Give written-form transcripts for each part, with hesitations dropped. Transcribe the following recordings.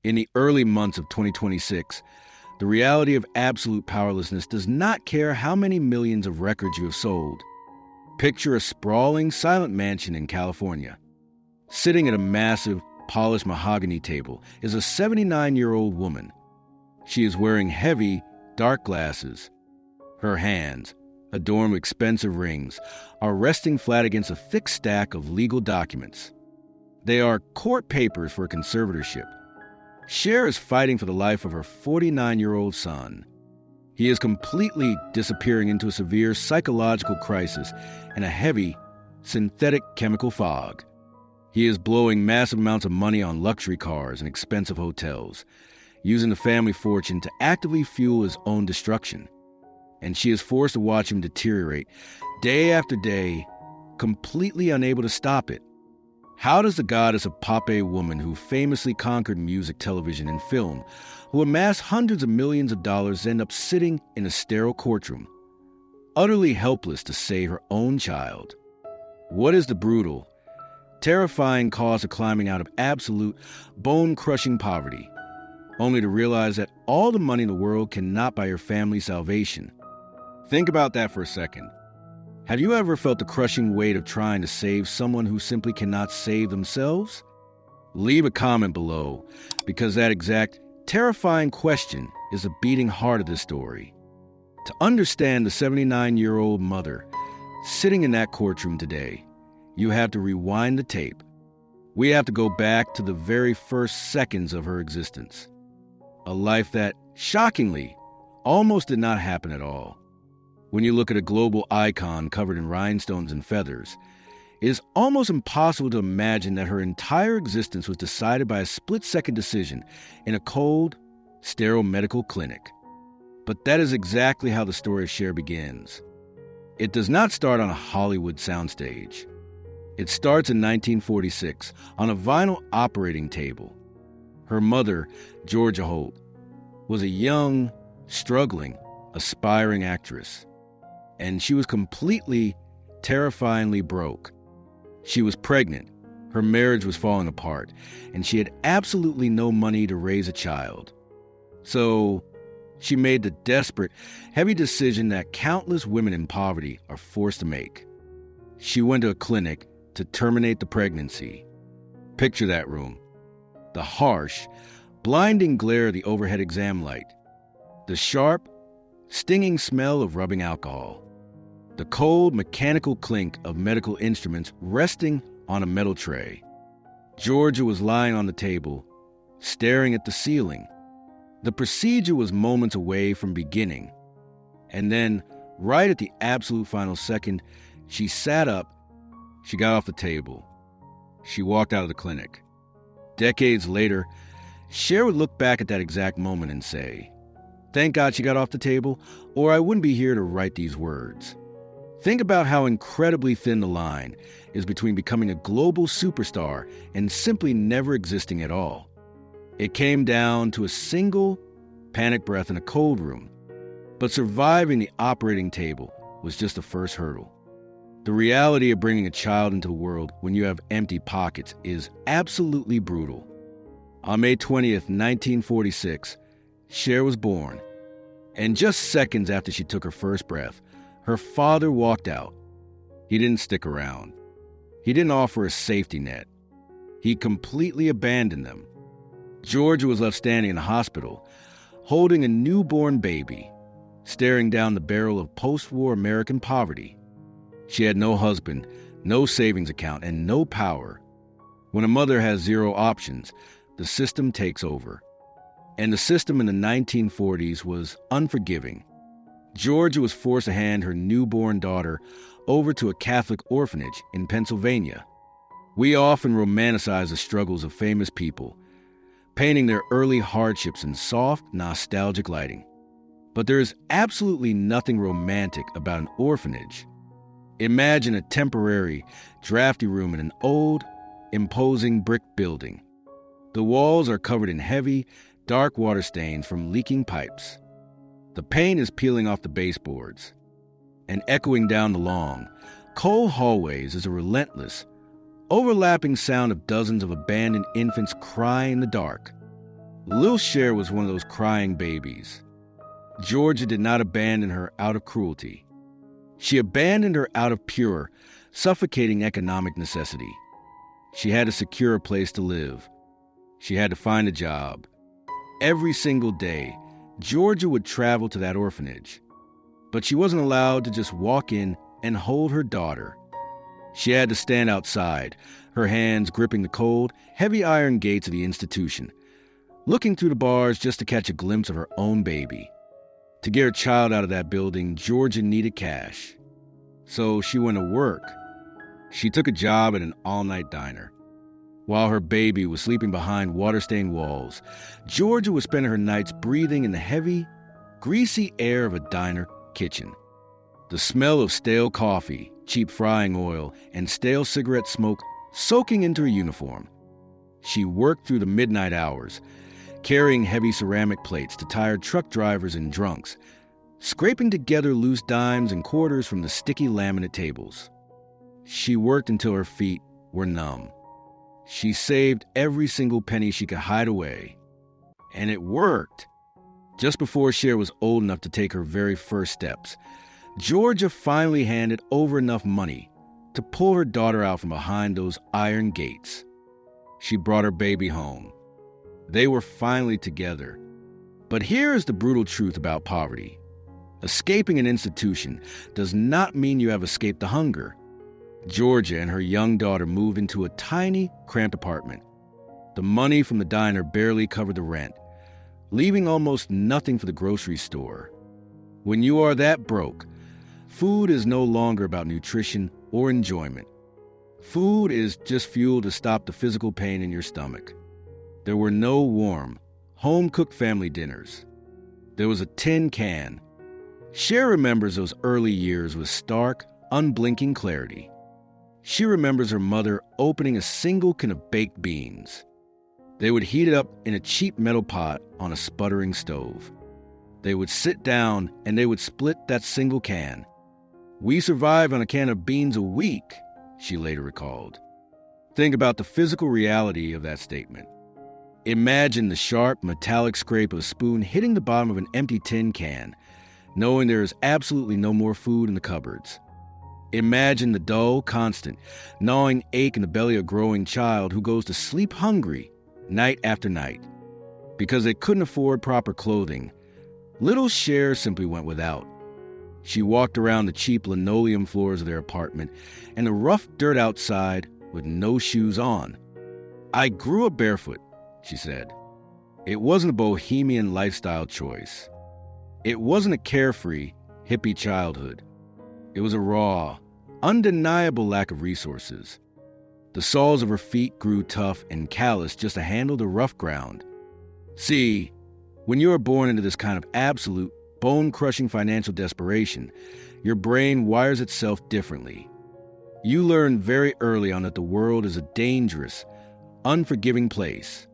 In the early months of 2026, the reality of absolute powerlessness does not care how many millions of records you have sold. Picture a sprawling, silent mansion in California. Sitting at a massive, polished mahogany table is a 79-year-old woman. She is wearing heavy, dark glasses. Her hands, adorned with expensive rings, are resting flat against a thick stack of legal documents. They are court papers for a conservatorship. Cher is fighting for the life of her 49-year-old son. He is completely disappearing into a severe psychological crisis and a heavy, synthetic chemical fog. He is blowing massive amounts of money on luxury cars and expensive hotels, using the family fortune to actively fuel his own destruction. And she is forced to watch him deteriorate day after day, completely unable to stop it. How does the goddess of pop woman who famously conquered music, television, and film, who amassed hundreds of millions of dollars, end up sitting in a sterile courtroom, utterly helpless to save her own child? What is the brutal, terrifying cost of climbing out of absolute, bone-crushing poverty, only to realize that all the money in the world cannot buy your family's salvation? Think about that for a second. Have you ever felt the crushing weight of trying to save someone who simply cannot save themselves? Leave a comment below, because that exact terrifying question is the beating heart of this story. To understand the 79-year-old mother sitting in that courtroom today, you have to rewind the tape. We have to go back to the very first seconds of her existence. A life that, shockingly, almost did not happen at all. When you look at a global icon covered in rhinestones and feathers, it is almost impossible to imagine that her entire existence was decided by a split-second decision in a cold, sterile medical clinic. But that is exactly how the story of Cher begins. It does not start on a Hollywood soundstage. It starts in 1946 on a vinyl operating table. Her mother, Georgia Holt, was a young, struggling, aspiring actress. And she was completely, terrifyingly broke. She was pregnant, her marriage was falling apart, and she had absolutely no money to raise a child. So she made the desperate, heavy decision that countless women in poverty are forced to make. She went to a clinic to terminate the pregnancy. Picture that room. The harsh, blinding glare of the overhead exam light. The sharp, stinging smell of rubbing alcohol. The cold, mechanical clink of medical instruments resting on a metal tray. Georgia was lying on the table, staring at the ceiling. The procedure was moments away from beginning. And then, right at the absolute final second, she sat up, she got off the table. She walked out of the clinic. Decades later, Cher would look back at that exact moment and say, "Thank God she got off the table, or I wouldn't be here to write these words." Think about how incredibly thin the line is between becoming a global superstar and simply never existing at all. It came down to a single panic breath in a cold room, but surviving the operating table was just the first hurdle. The reality of bringing a child into the world when you have empty pockets is absolutely brutal. On May 20th, 1946, Cher was born, and just seconds after she took her first breath, her father walked out. He didn't stick around. He didn't offer a safety net. He completely abandoned them. Georgia was left standing in the hospital, holding a newborn baby, staring down the barrel of post-war American poverty. She had no husband, no savings account, and no power. When a mother has zero options, the system takes over. And the system in the 1940s was unforgiving. Georgia was forced to hand her newborn daughter over to a Catholic orphanage in Pennsylvania. We often romanticize the struggles of famous people, painting their early hardships in soft, nostalgic lighting. But there is absolutely nothing romantic about an orphanage. Imagine a temporary, drafty room in an old, imposing brick building. The walls are covered in heavy, dark water stains from leaking pipes. The paint is peeling off the baseboards. And echoing down the long, cold hallways is a relentless, overlapping sound of dozens of abandoned infants crying in the dark. Lil Cher was one of those crying babies. Georgia did not abandon her out of cruelty. She abandoned her out of pure, suffocating economic necessity. She had to secure a place to live. She had to find a job. Every single day, Georgia would travel to that orphanage. But she wasn't allowed to just walk in and hold her daughter. She had to stand outside, her hands gripping the cold, heavy iron gates of the institution, looking through the bars just to catch a glimpse of her own baby. To get her child out of that building, Georgia needed cash. So she went to work. She took a job at an all-night diner. While her baby was sleeping behind water-stained walls, Georgia would spend her nights breathing in the heavy, greasy air of a diner kitchen. The smell of stale coffee, cheap frying oil, and stale cigarette smoke soaking into her uniform. She worked through the midnight hours, carrying heavy ceramic plates to tired truck drivers and drunks, scraping together loose dimes and quarters from the sticky laminate tables. She worked until her feet were numb. She saved every single penny she could hide away. And it worked. Just before Cher was old enough to take her very first steps, Georgia finally handed over enough money to pull her daughter out from behind those iron gates. She brought her baby home. They were finally together. But here is the brutal truth about poverty. Escaping an institution does not mean you have escaped the hunger. Georgia and her young daughter moved into a tiny, cramped apartment. The money from the diner barely covered the rent, leaving almost nothing for the grocery store. When you are that broke, food is no longer about nutrition or enjoyment. Food is just fuel to stop the physical pain in your stomach. There were no warm, home-cooked family dinners. There was a tin can. Cher remembers those early years with stark, unblinking clarity. She remembers her mother opening a single can of baked beans. They would heat it up in a cheap metal pot on a sputtering stove. They would sit down and they would split that single can. "We survive on a can of beans a week," she later recalled. Think about the physical reality of that statement. Imagine the sharp, metallic scrape of a spoon hitting the bottom of an empty tin can, knowing there is absolutely no more food in the cupboards. Imagine the dull, constant, gnawing ache in the belly of a growing child who goes to sleep hungry night after night. Because they couldn't afford proper clothing, little Cher simply went without. She walked around the cheap linoleum floors of their apartment and the rough dirt outside with no shoes on. "I grew up barefoot," she said. It wasn't a bohemian lifestyle choice. It wasn't a carefree, hippie childhood. It was a raw, undeniable lack of resources. The soles of her feet grew tough and calloused just to handle the rough ground. See, when you are born into this kind of absolute, bone-crushing financial desperation, your brain wires itself differently. You learn very early on that the world is a dangerous, unforgiving place.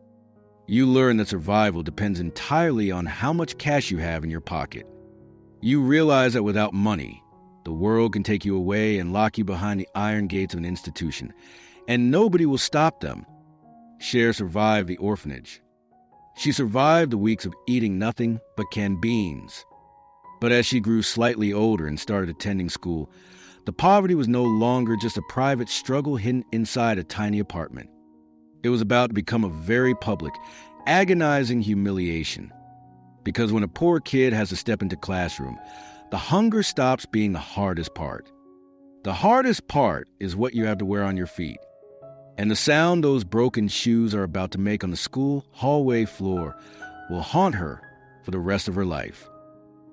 You learn that survival depends entirely on how much cash you have in your pocket. You realize that without money, the world can take you away and lock you behind the iron gates of an institution, and nobody will stop them. Cher survived the orphanage. She survived the weeks of eating nothing but canned beans. But as she grew slightly older and started attending school, the poverty was no longer just a private struggle hidden inside a tiny apartment. It was about to become a very public, agonizing humiliation. Because when a poor kid has to step into classroom, the hunger stops being the hardest part. The hardest part is what you have to wear on your feet, and the sound those broken shoes are about to make on the school hallway floor will haunt her for the rest of her life.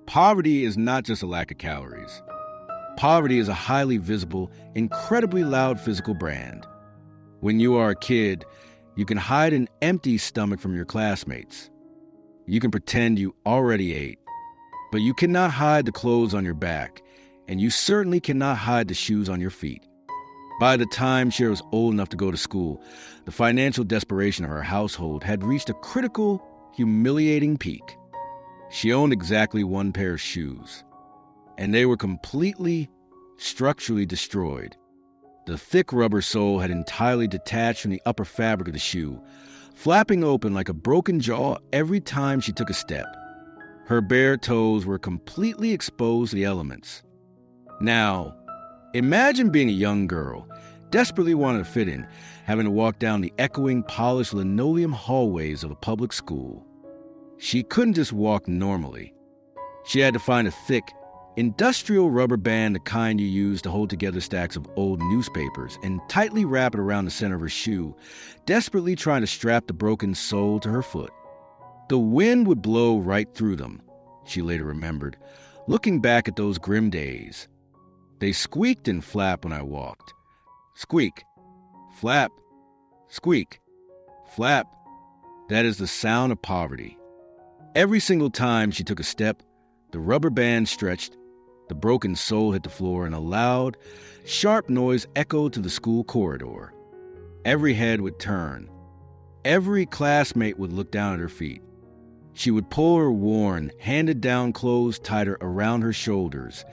Poverty is not just a lack of calories. Poverty is a highly visible, incredibly loud physical brand. When you are a kid, you can hide an empty stomach from your classmates. You can pretend you already ate, but you cannot hide the clothes on your back, and you certainly cannot hide the shoes on your feet. By the time Cher was old enough to go to school, the financial desperation of her household had reached a critical, humiliating peak. She owned exactly one pair of shoes, and they were completely, structurally destroyed. The thick rubber sole had entirely detached from the upper fabric of the shoe, flapping open like a broken jaw every time she took a step. Her bare toes were completely exposed to the elements. Now, imagine being a young girl, desperately wanting to fit in, having to walk down the echoing, polished linoleum hallways of a public school. She couldn't just walk normally. She had to find a thick, industrial rubber band, the kind you use to hold together stacks of old newspapers, and tightly wrap it around the center of her shoe, desperately trying to strap the broken sole to her foot. The wind would blow right through them, she later remembered, looking back at those grim days. They squeaked and flapped when I walked. Squeak, flap, squeak, flap. That is the sound of poverty. Every single time she took a step, the rubber band stretched, the broken sole hit the floor, and a loud, sharp noise echoed to the school corridor. Every head would turn. Every classmate would look down at her feet. She would pull her worn, handed-down clothes tighter around her shoulders,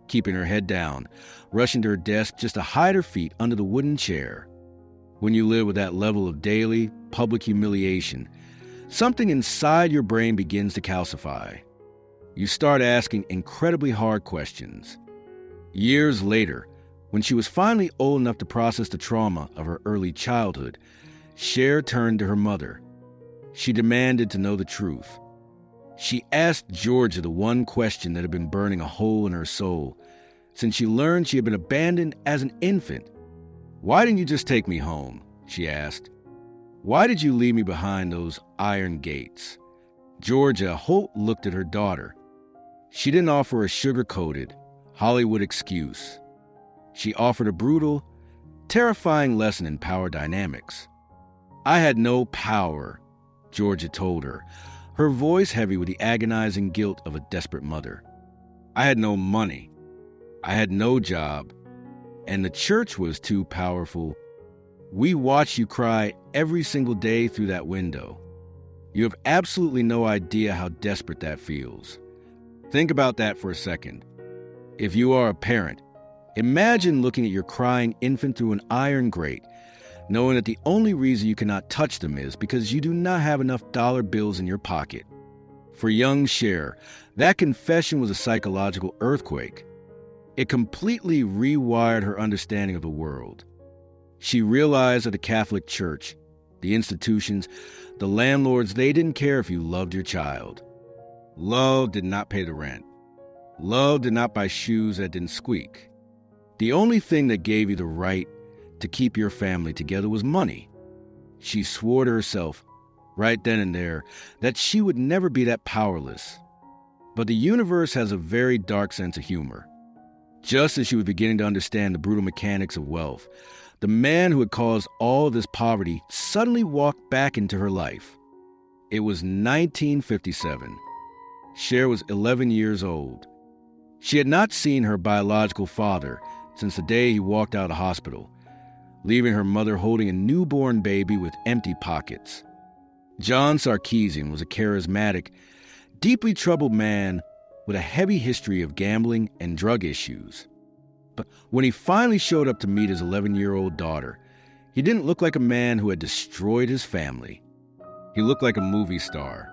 keeping her head down, rushing to her desk just to hide her feet under the wooden chair. When you live with that level of daily, public humiliation, something inside your brain begins to calcify. You start asking incredibly hard questions. Years later, when she was finally old enough to process the trauma of her early childhood, Cher turned to her mother. She demanded to know the truth. She asked Georgia the one question that had been burning a hole in her soul since she learned she had been abandoned as an infant. "Why didn't you just take me home?" she asked. "Why did you leave me behind those iron gates?" Georgia, Holt looked at her daughter. She didn't offer a sugar-coated, Hollywood excuse. She offered a brutal, terrifying lesson in power dynamics. "I had no power," Georgia told her, her voice heavy with the agonizing guilt of a desperate mother. "I had no money. I had no job. And the church was too powerful. We watched you cry every single day through that window. You have absolutely no idea how desperate that feels." Think about that for a second. If you are a parent, imagine looking at your crying infant through an iron grate, knowing that the only reason you cannot touch them is because you do not have enough dollar bills in your pocket. For young Cher, that confession was a psychological earthquake. It completely rewired her understanding of the world. She realized that the Catholic Church, the institutions, the landlords, they didn't care if you loved your child. Love did not pay the rent. Love did not buy shoes that didn't squeak. The only thing that gave you the right to keep your family together was money. She swore to herself, right then and there, that she would never be that powerless. But the universe has a very dark sense of humor. Just as she was beginning to understand the brutal mechanics of wealth, the man who had caused all of this poverty suddenly walked back into her life. It was 1957. Cher was 11 years old. She had not seen her biological father since the day he walked out of the hospital, leaving her mother holding a newborn baby with empty pockets. John Sarkeesian was a charismatic, deeply troubled man with a heavy history of gambling and drug issues. But when he finally showed up to meet his 11-year-old daughter, he didn't look like a man who had destroyed his family. He looked like a movie star.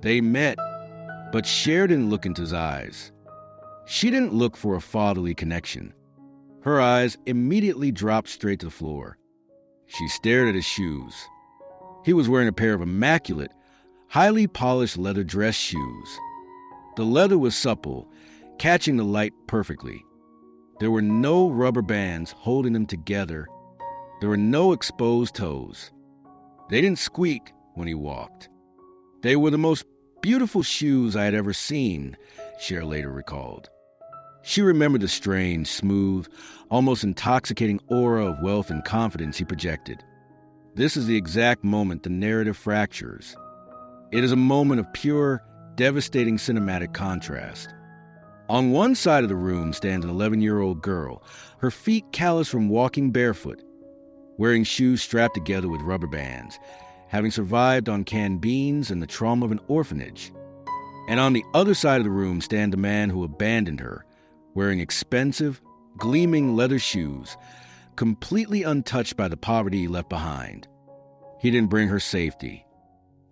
They met, but Cher didn't look into his eyes. She didn't look for a fatherly connection. Her eyes immediately dropped straight to the floor. She stared at his shoes. He was wearing a pair of immaculate, highly polished leather dress shoes. The leather was supple, catching the light perfectly. There were no rubber bands holding them together. There were no exposed toes. They didn't squeak when he walked. They were the most beautiful shoes I had ever seen, Cher later recalled. She remembered the strange, smooth, almost intoxicating aura of wealth and confidence he projected. This is the exact moment the narrative fractures. It is a moment of pure, devastating cinematic contrast. On one side of the room stands an 11-year-old girl, her feet calloused from walking barefoot, wearing shoes strapped together with rubber bands, having survived on canned beans and the trauma of an orphanage. And on the other side of the room stands a man who abandoned her, wearing expensive, gleaming leather shoes, completely untouched by the poverty he left behind. He didn't bring her safety.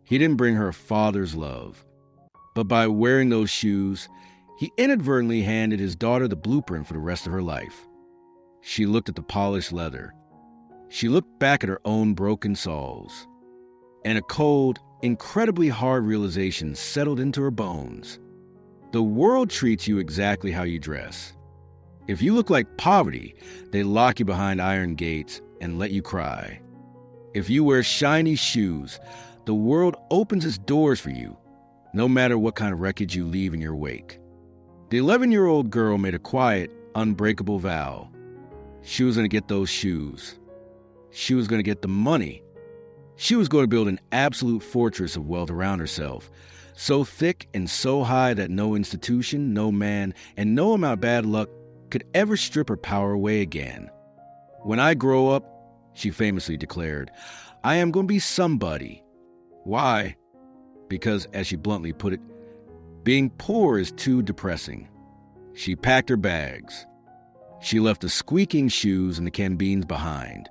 He didn't bring her a father's love. But by wearing those shoes, he inadvertently handed his daughter the blueprint for the rest of her life. She looked at the polished leather. She looked back at her own broken soles. And a cold, incredibly hard realization settled into her bones. The world treats you exactly how you dress. If you look like poverty, they lock you behind iron gates and let you cry. If you wear shiny shoes, the world opens its doors for you, no matter what kind of wreckage you leave in your wake. The 11-year-old girl made a quiet, unbreakable vow. She was going to get those shoes. She was going to get the money. She was going to build an absolute fortress of wealth around herself, so thick and so high that no institution, no man, and no amount of bad luck could ever strip her power away again. When I grow up, she famously declared, I am going to be somebody. Why? Because, as she bluntly put it, being poor is too depressing. She packed her bags. She left the squeaking shoes and the cambines behind.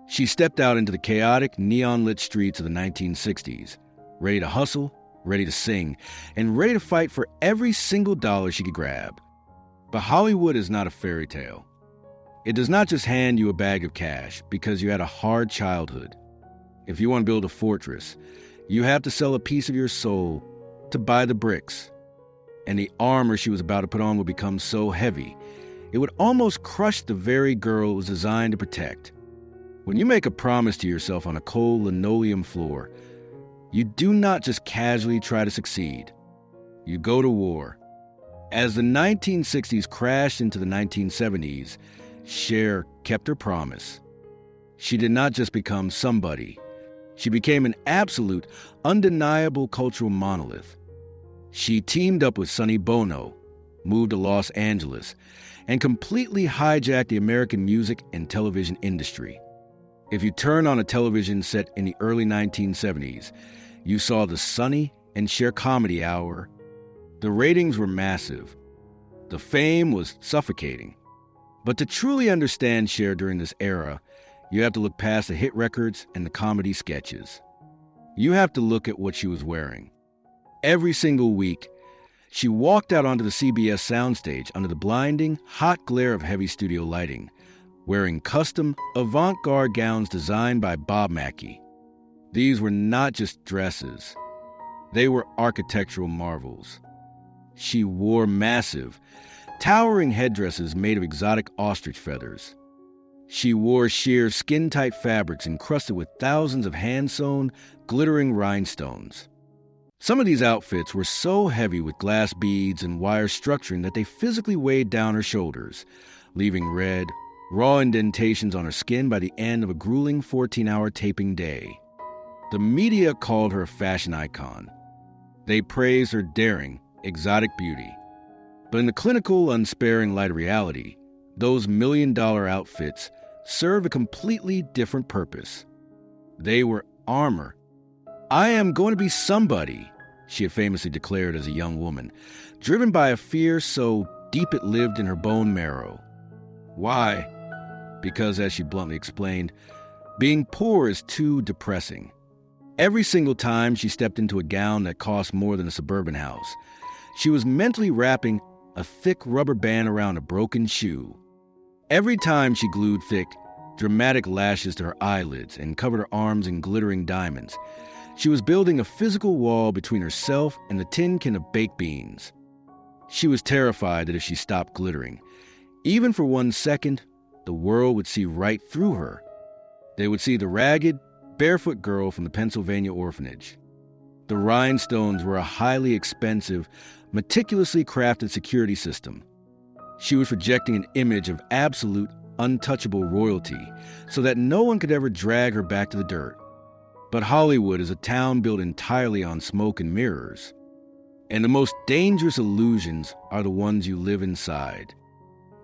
She stepped out into the chaotic, neon-lit streets of the 1960s, ready to hustle, ready to sing, and ready to fight for every single dollar she could grab. But Hollywood is not a fairy tale. It does not just hand you a bag of cash because you had a hard childhood. If you want to build a fortress, you have to sell a piece of your soul to buy the bricks. And the armor she was about to put on would become so heavy, it would almost crush the very girl it was designed to protect. When you make a promise to yourself on a cold linoleum floor, you do not just casually try to succeed. You go to war. As the 1960s crashed into the 1970s, Cher kept her promise. She did not just become somebody. She became an absolute, undeniable cultural monolith. She teamed up with Sonny Bono, moved to Los Angeles, and completely hijacked the American music and television industry. If you turn on a television set in the early 1970s, you saw the Sonny and Cher Comedy Hour. The ratings were massive. The fame was suffocating. But to truly understand Cher during this era, you have to look past the hit records and the comedy sketches. You have to look at what she was wearing. Every single week, she walked out onto the CBS soundstage under the blinding, hot glare of heavy studio lighting, wearing custom, avant-garde gowns designed by Bob Mackie. These were not just dresses. They were architectural marvels. She wore massive, towering headdresses made of exotic ostrich feathers. She wore sheer, skin-tight fabrics encrusted with thousands of hand-sewn, glittering rhinestones. Some of these outfits were so heavy with glass beads and wire structuring that they physically weighed down her shoulders, leaving red, raw indentations on her skin by the end of a grueling 14-hour taping day. The media called her a fashion icon. They praised her daring, exotic beauty. But in the clinical, unsparing light of reality, those million-dollar outfits served a completely different purpose. They were armor. I am going to be somebody, she had famously declared as a young woman, driven by a fear so deep it lived in her bone marrow. Why? Because, as she bluntly explained, being poor is too depressing. Every single time she stepped into a gown that cost more than a suburban house, she was mentally wrapping a thick rubber band around a broken shoe. Every time she glued thick, dramatic lashes to her eyelids and covered her arms in glittering diamonds, she was building a physical wall between herself and the tin can of baked beans. She was terrified that if she stopped glittering, even for 1 second, the world would see right through her. They would see the ragged, barefoot girl from the Pennsylvania orphanage. The rhinestones were a highly expensive, meticulously crafted security system. She was projecting an image of absolute, untouchable royalty so that no one could ever drag her back to the dirt. But Hollywood is a town built entirely on smoke and mirrors. And the most dangerous illusions are the ones you live inside.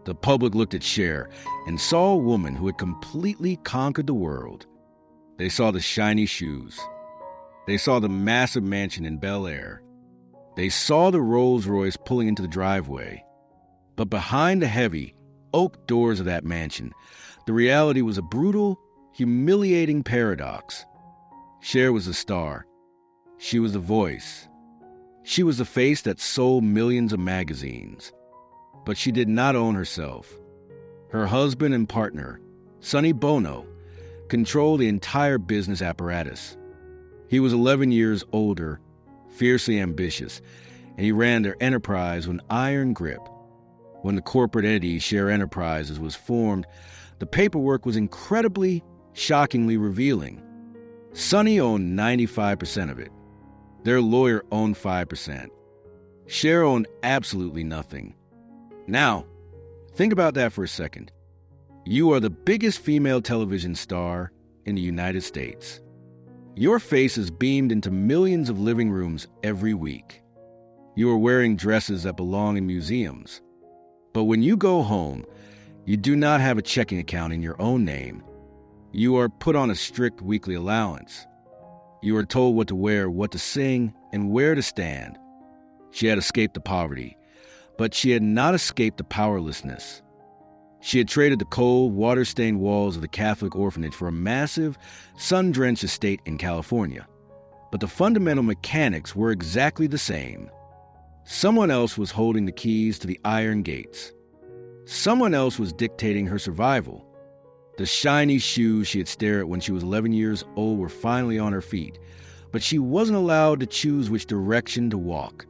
The public looked at Cher and saw a woman who had completely conquered the world. They saw the shiny shoes. They saw the massive mansion in Bel Air. They saw the Rolls-Royce pulling into the driveway. But behind the heavy, oak doors of that mansion, the reality was a brutal, humiliating paradox. Cher was a star. She was the voice. She was the face that sold millions of magazines. But she did not own herself. Her husband and partner, Sonny Bono, controlled the entire business apparatus. He was 11 years older, fiercely ambitious, and he ran their enterprise with an iron grip. When the corporate entity Cher Enterprises was formed, the paperwork was incredibly, shockingly revealing. Sonny owned 95% of it. Their lawyer owned 5%. Cher owned absolutely nothing. Now, think about that for a second. You are the biggest female television star in the United States. Your face is beamed into millions of living rooms every week. You are wearing dresses that belong in museums. But when you go home, you do not have a checking account in your own name. You are put on a strict weekly allowance. You are told what to wear, what to sing, and where to stand. She had escaped the poverty, but she had not escaped the powerlessness. She had traded the cold, water-stained walls of the Catholic orphanage for a massive, sun-drenched estate in California. But the fundamental mechanics were exactly the same. Someone else was holding the keys to the iron gates. Someone else was dictating her survival. The shiny shoes she had stared at when she was 11 years old were finally on her feet, but she wasn't allowed to choose which direction to walk.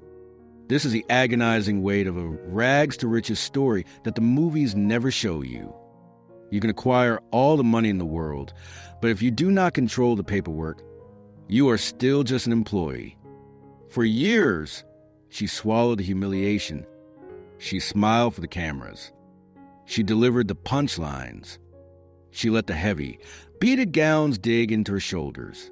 This is the agonizing weight of a rags-to-riches story that the movies never show you. You can acquire all the money in the world, but if you do not control the paperwork, you are still just an employee. For years, she swallowed the humiliation. She smiled for the cameras. She delivered the punchlines. She let the heavy, beaded gowns dig into her shoulders.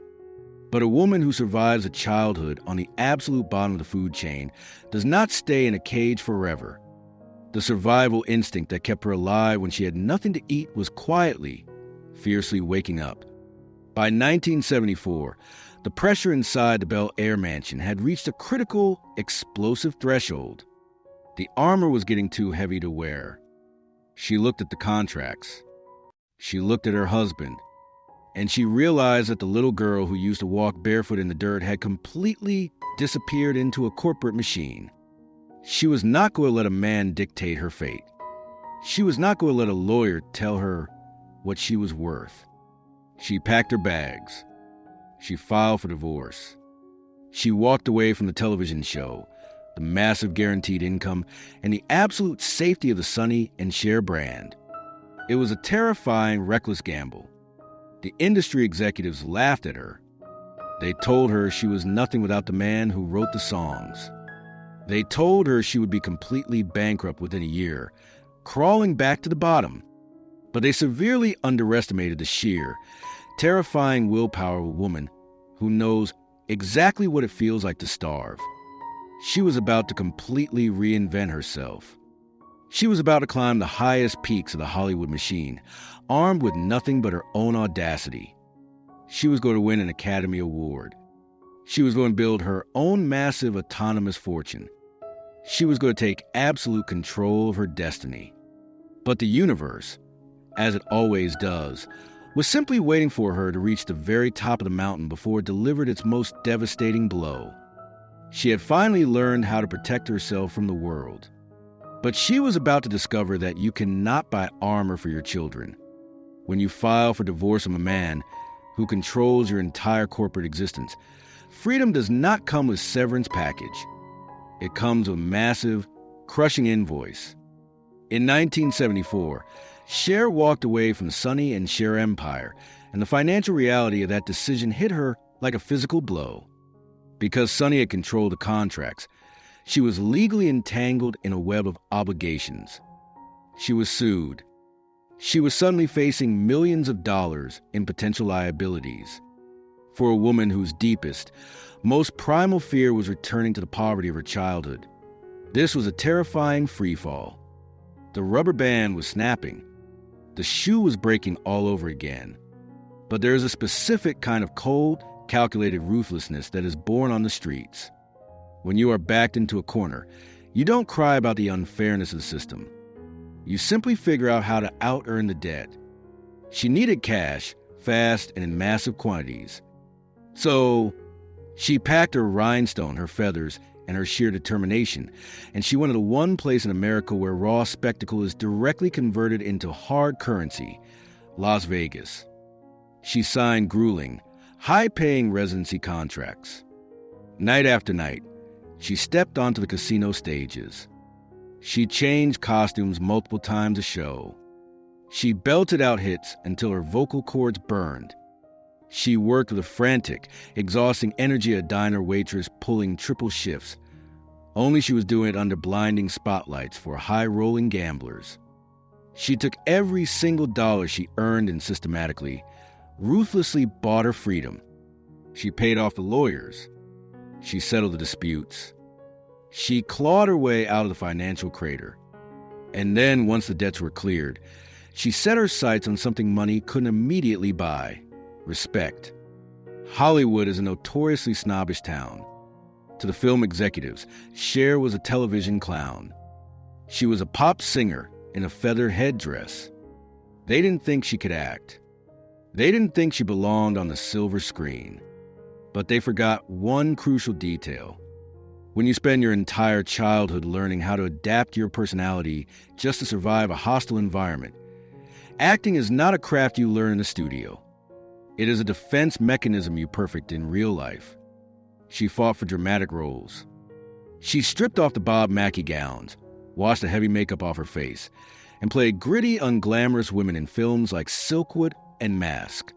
But a woman who survives a childhood on the absolute bottom of the food chain does not stay in a cage forever. The survival instinct that kept her alive when she had nothing to eat was quietly, fiercely waking up. By 1974, the pressure inside the Bel Air mansion had reached a critical, explosive threshold. The armor was getting too heavy to wear. She looked at the contracts. She looked at her husband. And she realized that the little girl who used to walk barefoot in the dirt had completely disappeared into a corporate machine. She was not going to let a man dictate her fate. She was not going to let a lawyer tell her what she was worth. She packed her bags. She filed for divorce. She walked away from the television show, the massive guaranteed income, and the absolute safety of the Sonny and Cher brand. It was a terrifying, reckless gamble. The industry executives laughed at her. They told her she was nothing without the man who wrote the songs. They told her she would be completely bankrupt within a year, crawling back to the bottom. But they severely underestimated the sheer, terrifying willpower of a woman who knows exactly what it feels like to starve. She was about to completely reinvent herself. She was about to climb the highest peaks of the Hollywood machine, armed with nothing but her own audacity. She was going to win an Academy Award. She was going to build her own massive autonomous fortune. She was going to take absolute control of her destiny. But the universe, as it always does, was simply waiting for her to reach the very top of the mountain before it delivered its most devastating blow. She had finally learned how to protect herself from the world. But she was about to discover that you cannot buy armor for your children. When you file for divorce from a man who controls your entire corporate existence, freedom does not come with severance package. It comes with a massive, crushing invoice. In 1974, Cher walked away from the Sonny and Cher empire, and the financial reality of that decision hit her like a physical blow. Because Sonny had controlled the contracts, she was legally entangled in a web of obligations. She was sued. She was suddenly facing millions of dollars in potential liabilities. For a woman whose deepest, most primal fear was returning to the poverty of her childhood, this was a terrifying freefall. The rubber band was snapping. The shoe was breaking all over again. But there is a specific kind of cold, calculated ruthlessness that is born on the streets. When you are backed into a corner, you don't cry about the unfairness of the system. You simply figure out how to out-earn the debt. She needed cash, fast and in massive quantities. So she packed her rhinestone, her feathers, and her sheer determination, and she went to the one place in America where raw spectacle is directly converted into hard currency, Las Vegas. She signed grueling, high-paying residency contracts. Night after night, she stepped onto the casino stages. She changed costumes multiple times a show. She belted out hits until her vocal cords burned. She worked with a frantic, exhausting energy a diner waitress pulling triple shifts. Only she was doing it under blinding spotlights for high-rolling gamblers. She took every single dollar she earned and systematically, ruthlessly bought her freedom. She paid off the lawyers. She settled the disputes. She clawed her way out of the financial crater. And then, once the debts were cleared, she set her sights on something money couldn't immediately buy: respect. Hollywood is a notoriously snobbish town. To the film executives, Cher was a television clown. She was a pop singer in a feathered headdress. They didn't think she could act. They didn't think she belonged on the silver screen. But they forgot one crucial detail. When you spend your entire childhood learning how to adapt your personality just to survive a hostile environment, acting is not a craft you learn in the studio. It is a defense mechanism you perfect in real life. She fought for dramatic roles. She stripped off the Bob Mackie gowns, washed the heavy makeup off her face, and played gritty, unglamorous women in films like Silkwood and Mask.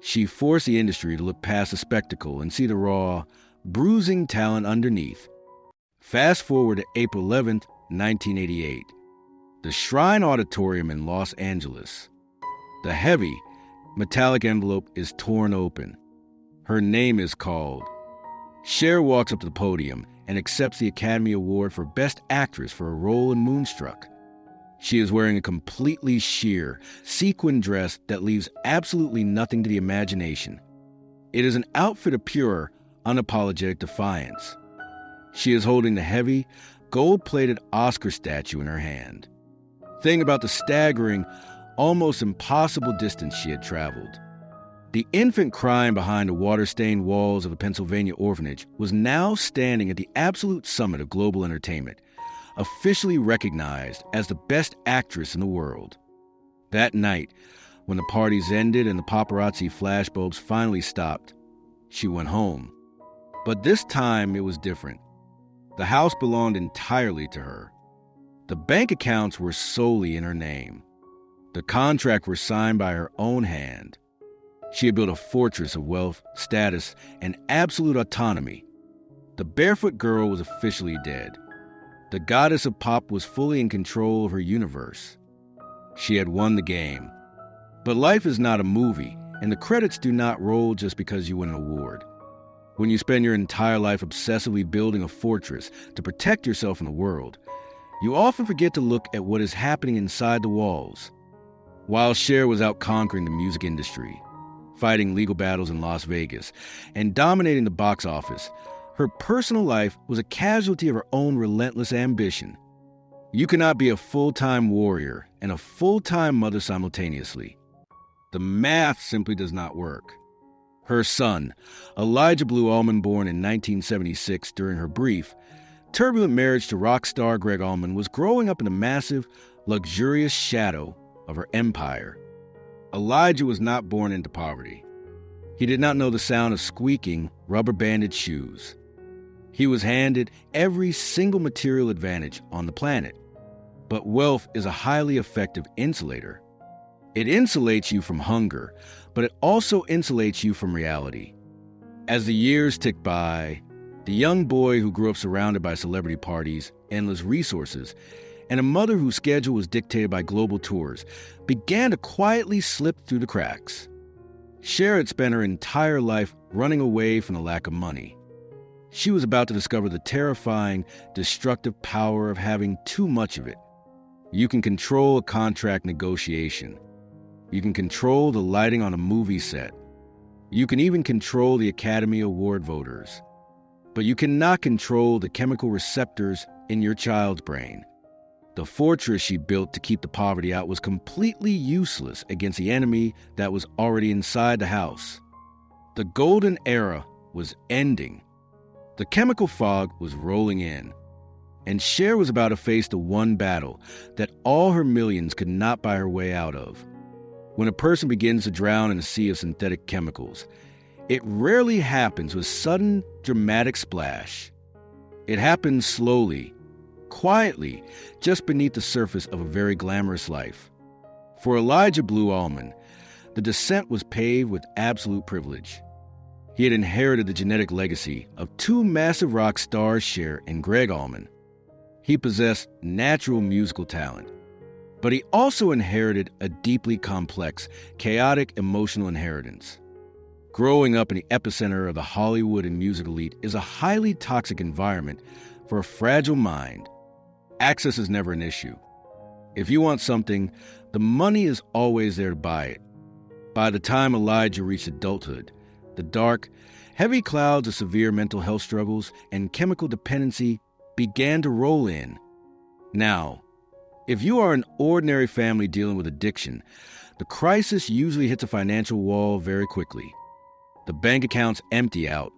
She forced the industry to look past the spectacle and see the raw, bruising talent underneath. Fast forward to April 11th, 1988. The Shrine Auditorium in Los Angeles. The heavy, metallic envelope is torn open. Her name is called. Cher walks up to the podium and accepts the Academy Award for Best Actress for a role in Moonstruck. She is wearing a completely sheer, sequin dress that leaves absolutely nothing to the imagination. It is an outfit of pure, unapologetic defiance. She is holding the heavy, gold-plated Oscar statue in her hand. Think about the staggering, almost impossible distance she had traveled. The infant crying behind the water-stained walls of a Pennsylvania orphanage was now standing at the absolute summit of global entertainment, officially recognized as the best actress in the world. That night, when the parties ended and the paparazzi flashbulbs finally stopped, she went home. But this time it was different. The house belonged entirely to her. The bank accounts were solely in her name. The contracts were signed by her own hand. She had built a fortress of wealth, status, and absolute autonomy. The barefoot girl was officially dead. The goddess of pop was fully in control of her universe. She had won the game. But life is not a movie, and the credits do not roll just because you win an award. When you spend your entire life obsessively building a fortress to protect yourself in the world, you often forget to look at what is happening inside the walls. While Cher was out conquering the music industry, fighting legal battles in Las Vegas, and dominating the box office, her personal life was a casualty of her own relentless ambition. You cannot be a full-time warrior and a full-time mother simultaneously. The math simply does not work. Her son, Elijah Blue Allman, born in 1976 during her brief, turbulent marriage to rock star Greg Allman, was growing up in the massive, luxurious shadow of her empire. Elijah was not born into poverty. He did not know the sound of squeaking, rubber-banded shoes. He was handed every single material advantage on the planet. But wealth is a highly effective insulator. It insulates you from hunger, but it also insulates you from reality. As the years ticked by, the young boy who grew up surrounded by celebrity parties, endless resources, and a mother whose schedule was dictated by global tours, began to quietly slip through the cracks. Cher had spent her entire life running away from the lack of money. She was about to discover the terrifying, destructive power of having too much of it. You can control a contract negotiation. You can control the lighting on a movie set. You can even control the Academy Award voters. But you cannot control the chemical receptors in your child's brain. The fortress she built to keep the poverty out was completely useless against the enemy that was already inside the house. The golden era was ending. The chemical fog was rolling in, and Cher was about to face the one battle that all her millions could not buy her way out of. When a person begins to drown in a sea of synthetic chemicals, it rarely happens with sudden, dramatic splash. It happens slowly, quietly, just beneath the surface of a very glamorous life. For Elijah Blue Allman, the descent was paved with absolute privilege. He had inherited the genetic legacy of two massive rock stars, Cher and Greg Allman. He possessed natural musical talent, but he also inherited a deeply complex, chaotic emotional inheritance. Growing up in the epicenter of the Hollywood and music elite is a highly toxic environment for a fragile mind. Access is never an issue. If you want something, the money is always there to buy it. By the time Elijah reached adulthood, the dark, heavy clouds of severe mental health struggles and chemical dependency began to roll in. Now, if you are an ordinary family dealing with addiction, the crisis usually hits a financial wall very quickly. The bank accounts empty out,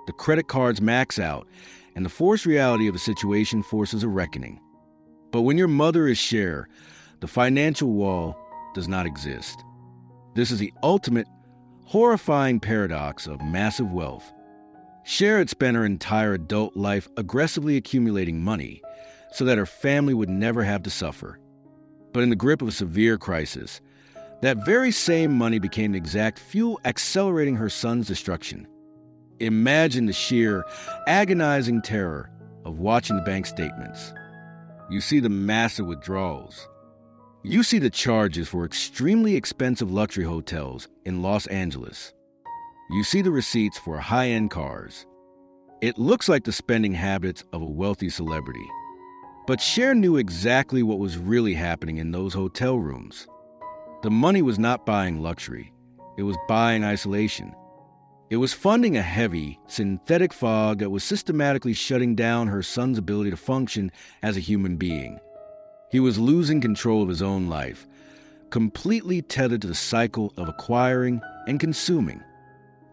the credit cards max out, and the forced reality of the situation forces a reckoning. But when your mother is Cher, the financial wall does not exist. This is the ultimate, horrifying paradox of massive wealth. Cher had spent her entire adult life aggressively accumulating money so that her family would never have to suffer. But in the grip of a severe crisis, that very same money became the exact fuel accelerating her son's destruction. Imagine the sheer, agonizing terror of watching the bank statements. You see the massive withdrawals. You see the charges for extremely expensive luxury hotels in Los Angeles. You see the receipts for high-end cars. It looks like the spending habits of a wealthy celebrity. But Cher knew exactly what was really happening in those hotel rooms. The money was not buying luxury. It was buying isolation. It was funding a heavy, synthetic fog that was systematically shutting down her son's ability to function as a human being. He was losing control of his own life, completely tethered to the cycle of acquiring and consuming.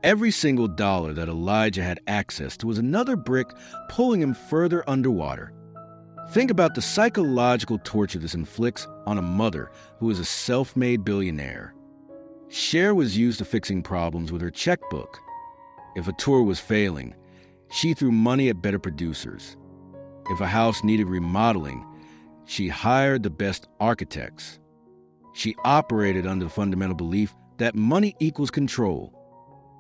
Every single dollar that Elijah had access to was another brick pulling him further underwater. Think about the psychological torture this inflicts on a mother who is a self-made billionaire. Cher was used to fixing problems with her checkbook. If a tour was failing, she threw money at better producers. If a house needed remodeling, she hired the best architects. She operated under the fundamental belief that money equals control.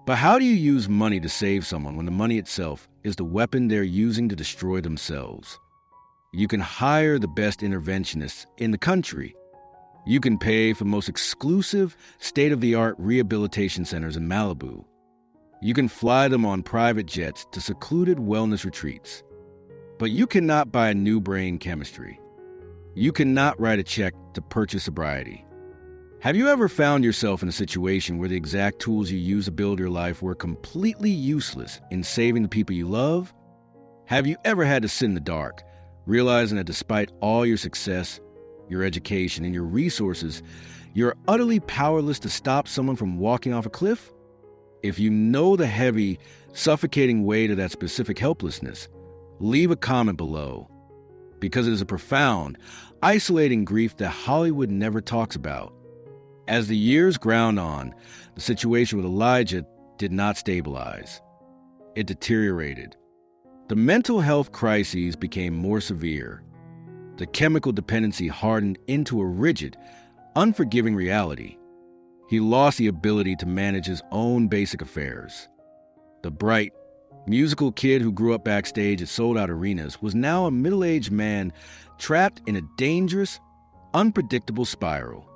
But how do you use money to save someone when the money itself is the weapon they're using to destroy themselves? You can hire the best interventionists in the country. You can pay for the most exclusive, state-of-the-art rehabilitation centers in Malibu. You can fly them on private jets to secluded wellness retreats. But you cannot buy a new brain chemistry. You cannot write a check to purchase sobriety. Have you ever found yourself in a situation where the exact tools you use to build your life were completely useless in saving the people you love? Have you ever had to sit in the dark, realizing that despite all your success, your education, and your resources, you're utterly powerless to stop someone from walking off a cliff? If you know the heavy, suffocating weight of that specific helplessness, leave a comment below, because it is a profound, isolating grief that Hollywood never talks about. As the years ground on, the situation with Elijah did not stabilize. It deteriorated. The mental health crises became more severe. The chemical dependency hardened into a rigid, unforgiving reality. He lost the ability to manage his own basic affairs. The bright, musical kid who grew up backstage at sold-out arenas was now a middle-aged man trapped in a dangerous, unpredictable spiral.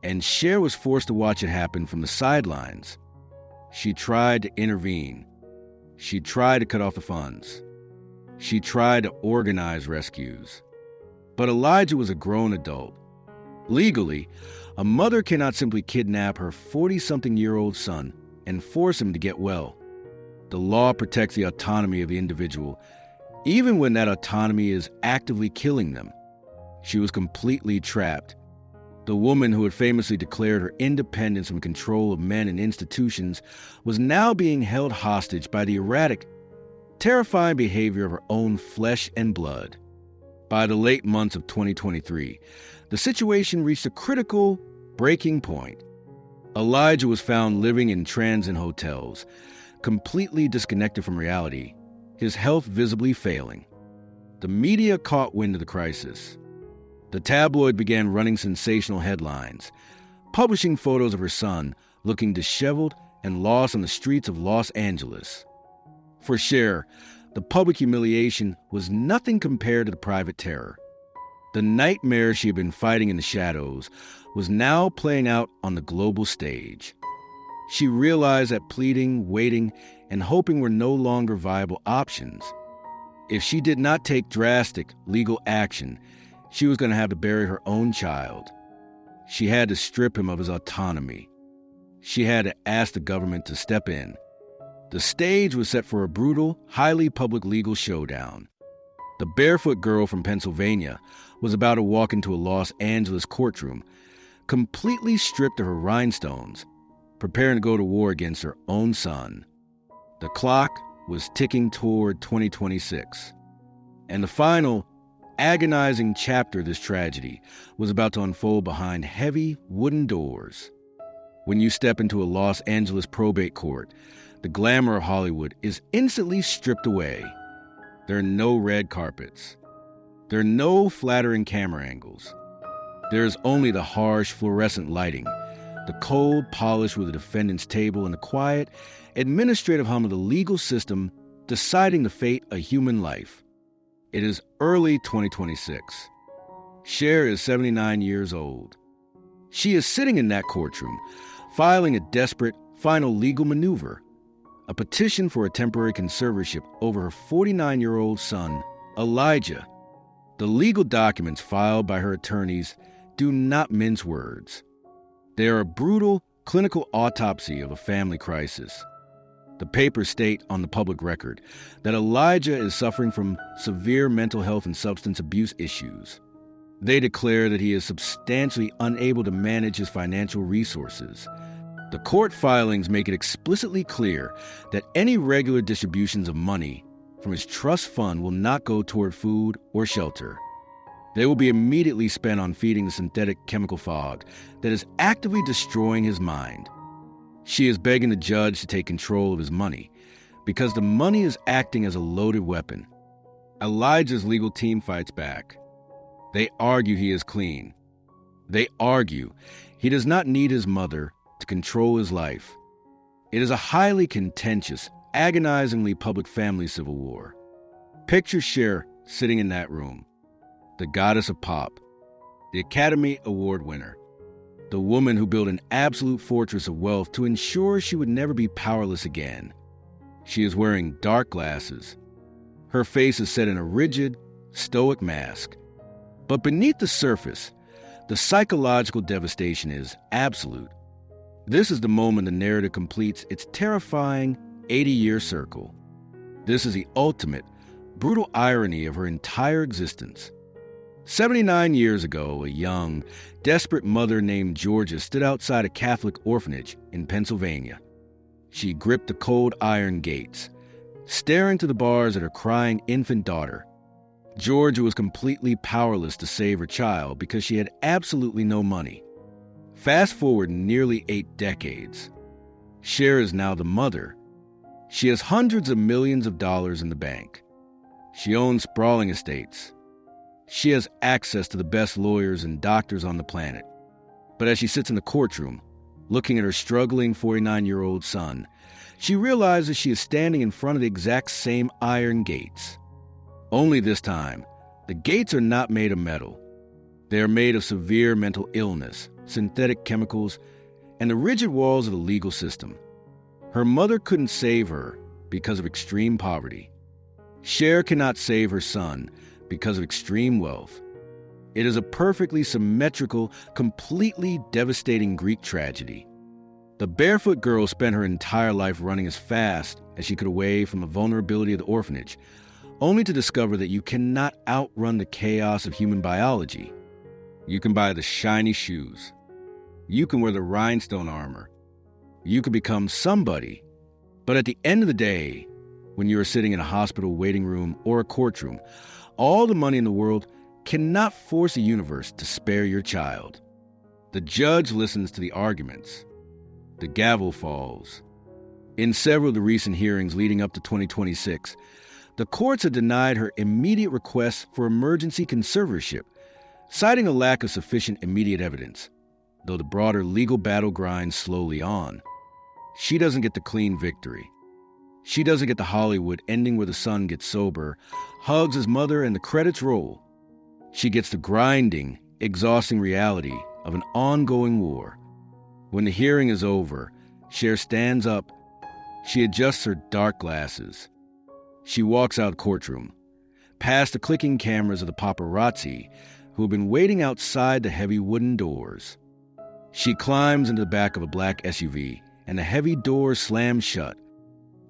And Cher was forced to watch it happen from the sidelines. She tried to intervene. She tried to cut off the funds. She tried to organize rescues. But Elijah was a grown adult. Legally, a mother cannot simply kidnap her 40-something-year-old son and force him to get well. The law protects the autonomy of the individual, even when that autonomy is actively killing them. She was completely trapped. The woman who had famously declared her independence from control of men and institutions was now being held hostage by the erratic, terrifying behavior of her own flesh and blood. By the late months of 2023, the situation reached a critical breaking point. Elijah was found living in transit hotels, completely disconnected from reality, his health visibly failing. The media caught wind of the crisis. The tabloid began running sensational headlines, publishing photos of her son looking disheveled and lost on the streets of Los Angeles. For Cher, the public humiliation was nothing compared to the private terror. The nightmare she had been fighting in the shadows was now playing out on the global stage. She realized that pleading, waiting, and hoping were no longer viable options. If she did not take drastic legal action, she was going to have to bury her own child. She had to strip him of his autonomy. She had to ask the government to step in. The stage was set for a brutal, highly public legal showdown. The barefoot girl from Pennsylvania was about to walk into a Los Angeles courtroom, completely stripped of her rhinestones, preparing to go to war against her own son. The clock was ticking toward 2026. And the final, agonizing chapter of this tragedy was about to unfold behind heavy wooden doors. When you step into a Los Angeles probate court, the glamour of Hollywood is instantly stripped away. There are no red carpets. There are no flattering camera angles. There is only the harsh fluorescent lighting, the cold polish with the defendant's table, and the quiet, administrative hum of the legal system deciding the fate of human life. It is early 2026. Cher is 79 years old. She is sitting in that courtroom, filing a desperate, final legal maneuver, a petition for a temporary conservatorship over her 49-year-old son, Elijah. The legal documents filed by her attorneys do not mince words. They are a brutal clinical autopsy of a family crisis. The papers state on the public record that Elijah is suffering from severe mental health and substance abuse issues. They declare that he is substantially unable to manage his financial resources. The court filings make it explicitly clear that any regular distributions of money from his trust fund will not go toward food or shelter. They will be immediately spent on feeding the synthetic chemical fog that is actively destroying his mind. She is begging the judge to take control of his money because the money is acting as a loaded weapon. Elijah's legal team fights back. They argue he is clean. They argue he does not need his mother to control his life. It is a highly contentious, agonizingly public family civil war. Picture Cher sitting in that room, the goddess of pop, the Academy Award winner, the woman who built an absolute fortress of wealth to ensure she would never be powerless again. She is wearing dark glasses. Her face is set in a rigid, stoic mask. But beneath the surface, the psychological devastation is absolute. This is the moment the narrative completes its terrifying 80-year circle. This is the ultimate, brutal irony of her entire existence. 79 years ago, a young, desperate mother named Georgia stood outside a Catholic orphanage in Pennsylvania. She gripped the cold iron gates, staring to the bars at her crying infant daughter. Georgia was completely powerless to save her child because she had absolutely no money. Fast forward nearly 8 decades. Cher is now the mother. She has hundreds of millions of dollars in the bank. She owns sprawling estates. She has access to the best lawyers and doctors on the planet. But as she sits in the courtroom, looking at her struggling 49-year-old son, she realizes she is standing in front of the exact same iron gates. Only this time, the gates are not made of metal. They are made of severe mental illness, synthetic chemicals, and the rigid walls of the legal system. Her mother couldn't save her because of extreme poverty. Cher cannot save her son because of extreme wealth. It is a perfectly symmetrical, completely devastating Greek tragedy. The barefoot girl spent her entire life running as fast as she could away from the vulnerability of the orphanage, only to discover that you cannot outrun the chaos of human biology. You can buy the shiny shoes. You can wear the rhinestone armor. You can become somebody. But at the end of the day, when you are sitting in a hospital waiting room or a courtroom, all the money in the world cannot force the universe to spare your child. The judge listens to the arguments. The gavel falls. In several of the recent hearings leading up to 2026, the courts have denied her immediate request for emergency conservatorship, citing a lack of sufficient immediate evidence, though the broader legal battle grinds slowly on. She doesn't get the clean victory. She doesn't get the Hollywood ending where the son gets sober, hugs his mother, and the credits roll. She gets the grinding, exhausting reality of an ongoing war. When the hearing is over, Cher stands up. She adjusts her dark glasses. She walks out of the courtroom, past the clicking cameras of the paparazzi who have been waiting outside the heavy wooden doors. She climbs into the back of a black SUV, and the heavy doors slam shut.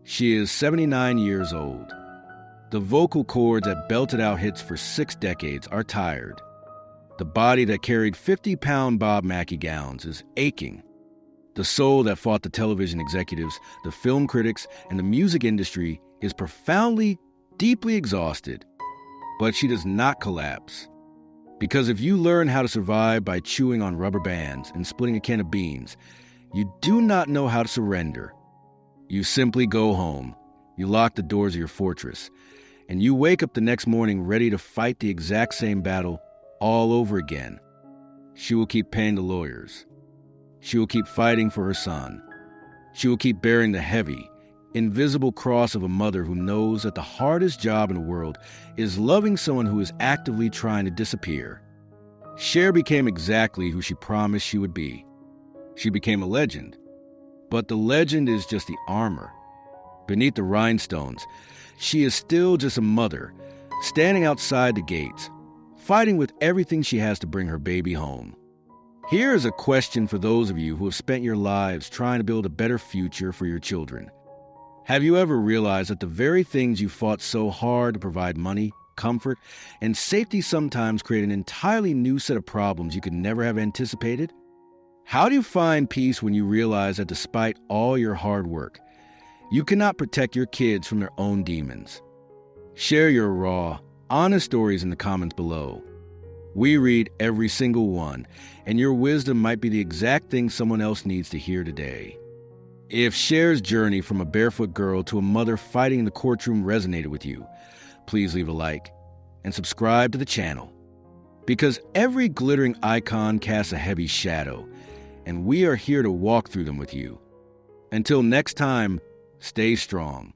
She is 79 years old. The vocal cords that belted out hits for 6 decades are tired. The body that carried 50-pound Bob Mackie gowns is aching. The soul that fought the television executives, the film critics, and the music industry is profoundly, deeply exhausted. But she does not collapse. Because if you learn how to survive by chewing on rubber bands and splitting a can of beans, you do not know how to surrender. You simply go home, you lock the doors of your fortress, and you wake up the next morning ready to fight the exact same battle all over again. She will keep paying the lawyers. She will keep fighting for her son. She will keep bearing the heavy, invisible cross of a mother who knows that the hardest job in the world is loving someone who is actively trying to disappear. Cher became exactly who she promised she would be. She became a legend. But the legend is just the armor. Beneath the rhinestones, she is still just a mother, standing outside the gates, fighting with everything she has to bring her baby home. Here is a question for those of you who have spent your lives trying to build a better future for your children. Have you ever realized that the very things you fought so hard to provide money, comfort, and safety sometimes create an entirely new set of problems you could never have anticipated? How do you find peace when you realize that despite all your hard work, you cannot protect your kids from their own demons? Share your raw, honest stories in the comments below. We read every single one, and your wisdom might be the exact thing someone else needs to hear today. If Cher's journey from a barefoot girl to a mother fighting in the courtroom resonated with you, please leave a like and subscribe to the channel. Because every glittering icon casts a heavy shadow, and we are here to walk through them with you. Until next time, stay strong.